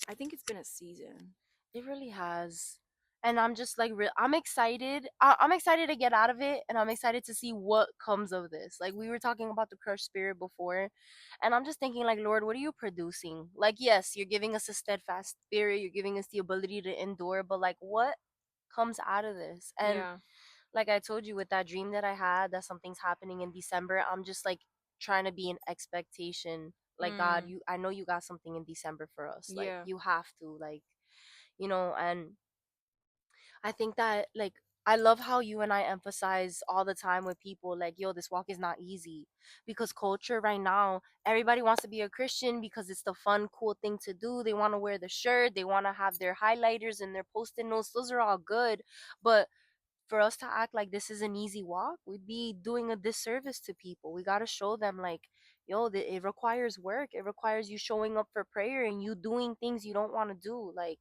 I think it's been a season. It really has. And I'm just like, I'm excited. I'm excited to get out of it, and I'm excited to see what comes of this. Like, we were talking about the crushed spirit before, and I'm just thinking, like, Lord, what are you producing? Like, yes, you're giving us a steadfast spirit, you're giving us the ability to endure, but like, what comes out of this? And Yeah. like I told you, with that dream that I had, that something's happening in December, I'm just like trying to be in expectation. Like, God, Mm. I know you got something in December for us. Like, Yeah. you have to, like, and I think that, like, I love how you and I emphasize all the time with people, like, yo, this walk is not easy, because culture right now, everybody wants to be a Christian because it's the fun, cool thing to do. They want to wear the shirt, they want to have their highlighters and their post-it notes. Those are all good, but for us to act like this is an easy walk, we'd be doing a disservice to people. We got to show them, like, yo, it requires work. It requires you showing up for prayer and you doing things you don't want to do. Like,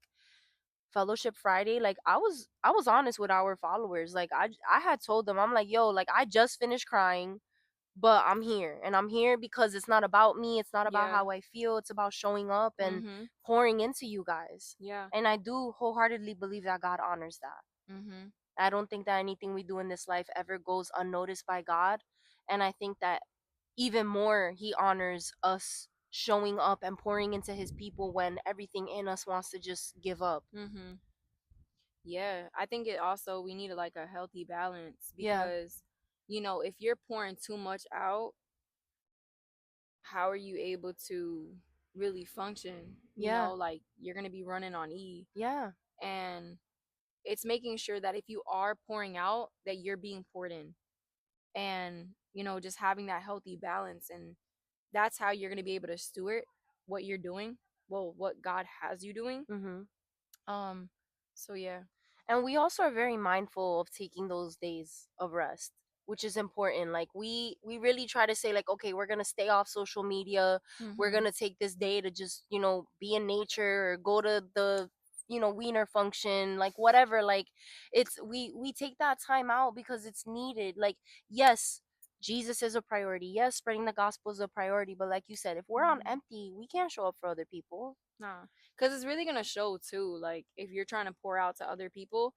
Fellowship Friday, like, I was honest with our followers. Like, I had told them, I'm like, yo, like, I just finished crying, but I'm here, and I'm here because it's not about me, it's not about Yeah. how I feel, it's about showing up and Mhm. pouring into you guys. Yeah. And I do wholeheartedly believe that God honors that. Mhm. I don't think that anything we do in this life ever goes unnoticed by God. And I think that even more, He honors us showing up and pouring into His people when everything in us wants to just give up. Mhm. Yeah, I think it also we need like a healthy balance Yeah, because if you're pouring too much out, how are you able to really function? yeah, Like you're going to be running on E, yeah, and it's making sure that if you are pouring out that you're being poured in, and just having that healthy balance, and that's how you're going to be able to steward what you're doing, well, what God has you doing. mm-hmm. um so yeah. And we also are very mindful of taking those days of rest, which is important. Like, we really try to say, like, okay, we're gonna stay off social media. We're Mhm. gonna take this day to just, be in nature or go to the, wiener function, like, whatever. Like, it's we take that time out because it's needed. Like, yes, Jesus is a priority, yes, spreading the gospel is a priority, but like you said, if we're on Mhm. empty, we can't show up for other people. Nah, because it's really gonna show too. Like if you're trying to pour out to other people,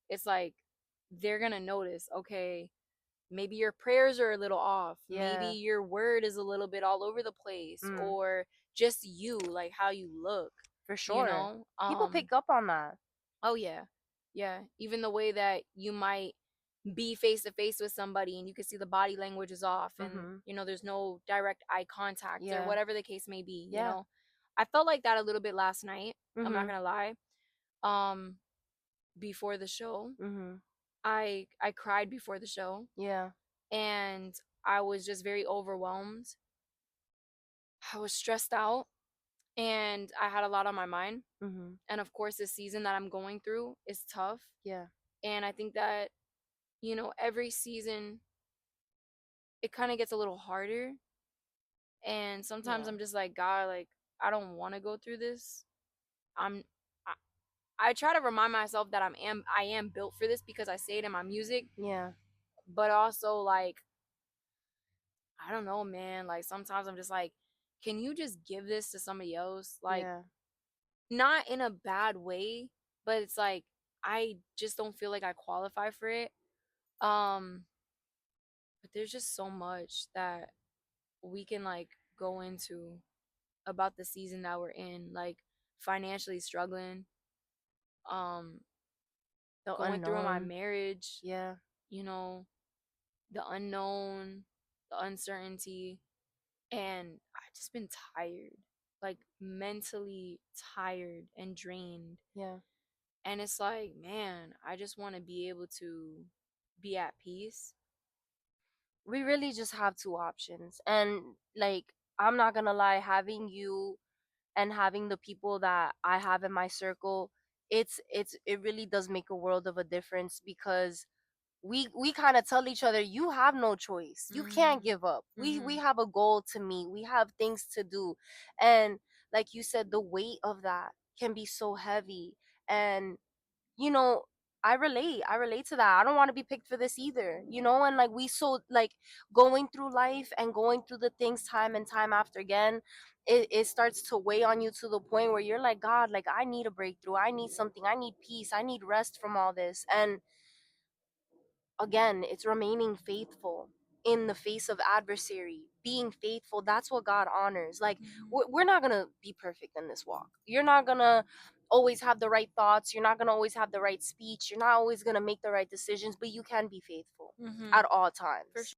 it's like they're gonna notice. Okay, maybe your prayers are a little off. Maybe Yeah. your word is a little bit all over the place, Mm, or just you, like how you look. for You sure. know. People pick up on that. Oh yeah, yeah. Even the way that you might be face to face with somebody and you can see the body language is off, and Mhm. there's no direct eye contact or Yeah. whatever the case may be. Yeah. I felt like that a little bit last night. I'm not Mhm. gonna lie. um Before the show, Mhm. I cried before the show, Yeah. and I was just very overwhelmed. I was stressed out, and I had a lot on my mind. Mhm. And of course, this season that I'm going through is tough. Yeah. And I think that every season it kind of gets a little harder, and sometimes Yeah. I'm just like, God, like, I don't want to go through this. I'm I try to remind myself that I am built for this because I say it in my music, Yeah. but also like, I don't know, man. Like sometimes I'm just like, can you just give this to somebody else? Like, Yeah. not in a bad way, but it's like I just don't feel like I qualify for it. Um, but there's just so much that we can like go into about the season that we're in, like financially struggling, um, The going through my unknown. marriage, Yeah. you know, the unknown, the uncertainty, and I've just been tired, like mentally tired and drained. Yeah. And it's like, man, I just want to be able to be at peace. We really just have two options. And, like, I'm not gonna lie, having you and having the people that I have in my circle, it really does make a world of a difference, because we kind of tell each other, you have no choice, you can't Mhm. give up, we Mhm. have a goal to meet, we have things to do. And like you said, the weight of that can be so heavy. And, you know I relate to that. I don't want to be picked for this either, you know. And like we so like going through life and going through the things time and time after again, it starts to weigh on you to the point where you're like, God, like I need a breakthrough, I need something, I need peace, I need rest from all this. And again, it's remaining faithful in the face of adversary, being faithful. That's what God honors. Like Mhm. we're not gonna be perfect in this walk. You're not gonna always have the right thoughts, you're not gonna always have the right speech, you're not always gonna make the right decisions, but you can be faithful Mhm. at all For times.